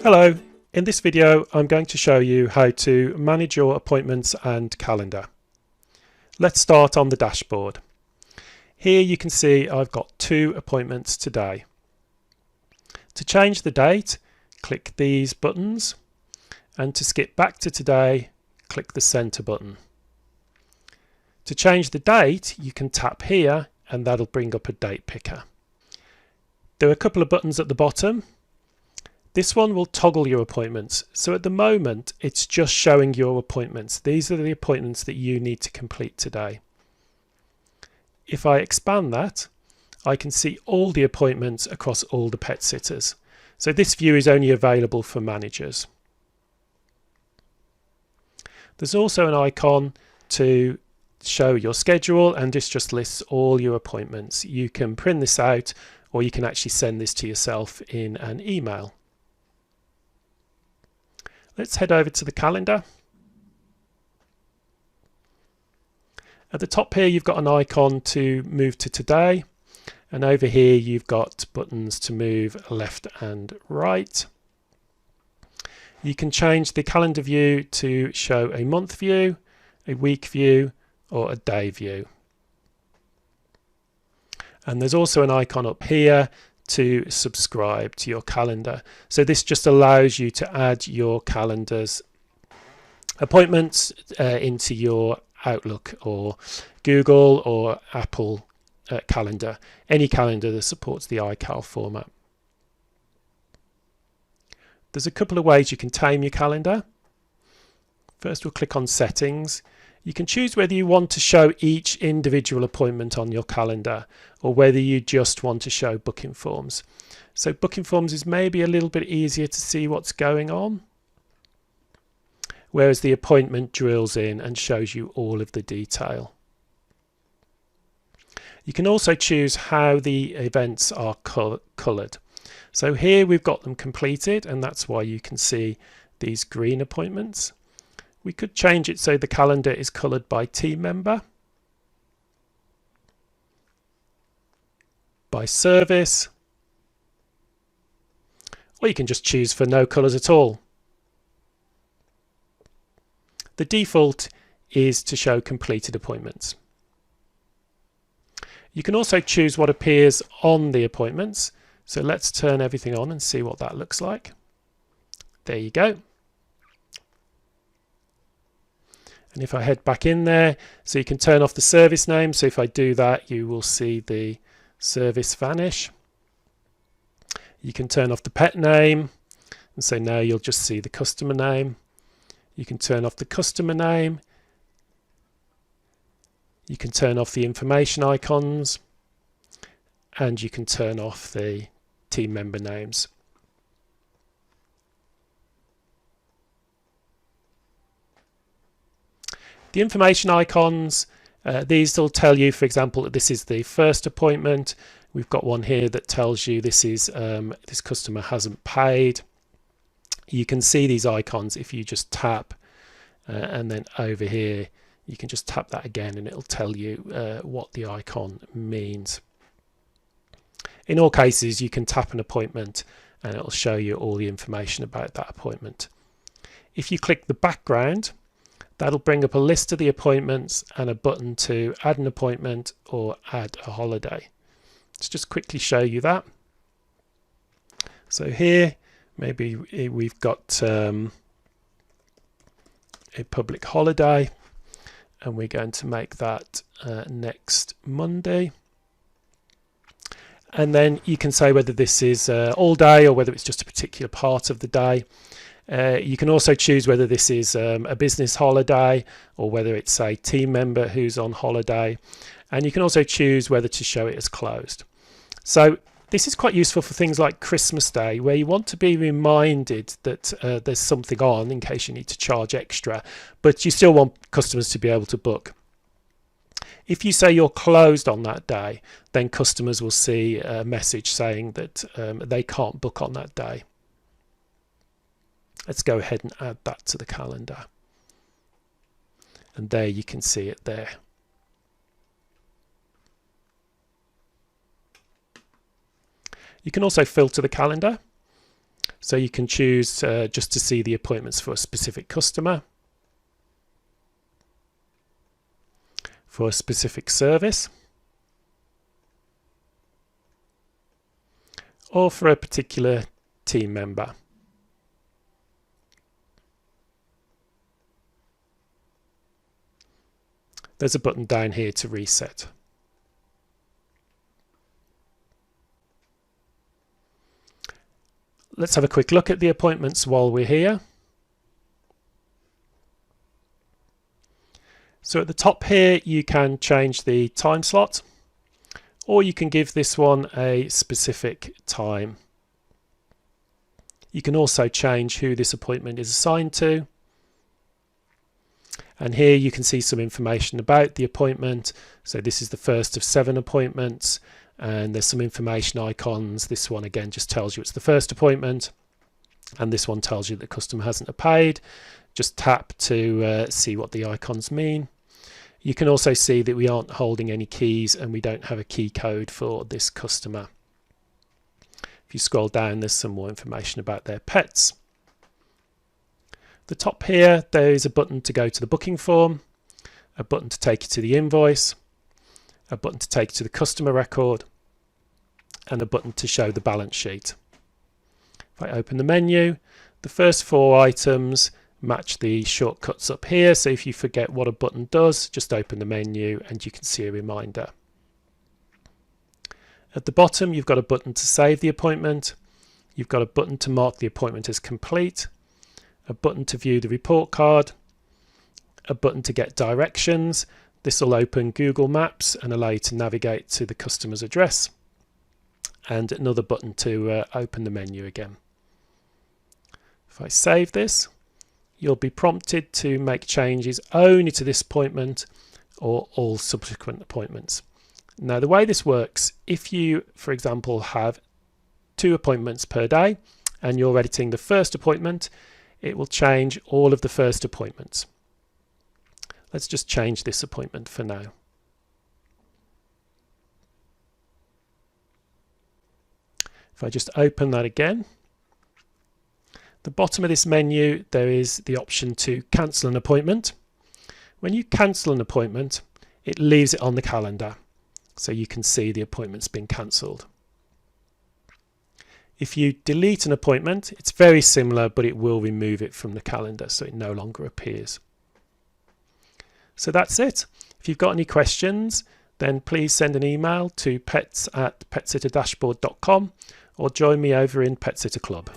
Hello, in this video I'm going to show you how to manage your appointments and calendar. Let's start on the dashboard. Here you can see I've got 2 appointments today. To change the date, click these buttons, and to skip back to today, click the center button. To change the date, you can tap here and that'll bring up a date picker. There are a couple of buttons at the bottom. This one will toggle your appointments. So at the moment, it's just showing your appointments. These are the appointments that you need to complete today. If I expand that, I can see all the appointments across all the pet sitters. So this view is only available for managers. There's also an icon to show your schedule, and this just lists all your appointments. You can print this out, or you can actually send this to yourself in an email. Let's head over to the calendar. At the top here you've got an icon to move to today, and over here you've got buttons to move left and right. You can change the calendar view to show a month view, a week view, or a day view. And there's also an icon up here to subscribe to your calendar. So this just allows you to add your calendar's appointments into your Outlook or Google or Apple calendar, any calendar that supports the iCal format. There's a couple of ways you can tame your calendar. First, we'll click on settings. You can choose whether you want to show each individual appointment on your calendar or whether you just want to show booking forms. So booking forms is maybe a little bit easier to see what's going on, whereas the appointment drills in and shows you all of the detail. You can also choose how the events are coloured. So here we've got them completed, and that's why you can see these green appointments. We could change it so the calendar is coloured by team member, by service, or you can just choose for no colours at all. The default is to show completed appointments. You can also choose what appears on the appointments. So let's turn everything on and see what that looks like. There you go. And if I head back in there, so you can turn off the service name. So if I do that, you will see the service vanish. You can turn off the pet name, and so now you'll just see the customer name. You can turn off the customer name. You can turn off the information icons, and you can turn off the team member names. The information icons, these will tell you, for example, that this is the first appointment. We've got one here that tells you this is this customer hasn't paid. You can see these icons if you just tap, and then over here you can just tap that again and it'll tell you what the icon means. In all cases, you can tap an appointment and it'll show you all the information about that appointment. If you click the background, that'll bring up a list of the appointments and a button to add an appointment or add a holiday. Let's just quickly show you that. So here, maybe we've got a public holiday, and we're going to make that next Monday. And then you can say whether this is all day or whether it's just a particular part of the day. You can also choose whether this is a business holiday or whether it's a team member who's on holiday. And you can also choose whether to show it as closed. So this is quite useful for things like Christmas Day, where you want to be reminded that there's something on in case you need to charge extra, but you still want customers to be able to book. If you say you're closed on that day, then customers will see a message saying that they can't book on that day. Let's go ahead and add that to the calendar. And there you can see it there. You can also filter the calendar. So you can choose just to see the appointments for a specific customer, for a specific service, or for a particular team member. There's a button down here to reset. Let's have a quick look at the appointments while we're here. So at the top here you can change the time slot, or you can give this one a specific time. You can also change who this appointment is assigned to. And here you can see some information about the appointment. So this is the first of 7 appointments, and there's some information icons. This one again just tells you it's the first appointment, and this one tells you the customer hasn't paid. Just tap to see what the icons mean. You can also see that we aren't holding any keys and we don't have a key code for this customer. If you scroll down, there's some more information about their pets. The top here, there is a button to go to the booking form, a button to take you to the invoice, a button to take you to the customer record, and a button to show the balance sheet. If I open the menu, the first 4 items match the shortcuts up here, so if you forget what a button does, just open the menu and you can see a reminder. At the bottom, you've got a button to save the appointment, you've got a button to mark the appointment as complete, a button to view the report card, a button to get directions. This will open Google Maps and allow you to navigate to the customer's address, and another button to open the menu again. If I save this, you'll be prompted to make changes only to this appointment or all subsequent appointments. Now the way this works, if you, for example, have 2 appointments per day and you're editing the first appointment, it will change all of the first appointments. Let's just change this appointment for now. If I just open that again, the bottom of this menu, there is the option to cancel an appointment. When you cancel an appointment, it leaves it on the calendar, so you can see the appointment's been cancelled. If you delete an appointment, it's very similar, but it will remove it from the calendar, so it no longer appears. So that's it. If you've got any questions, then please send an email to pets@petsitterdashboard.com or join me over in Pet Sitter Club.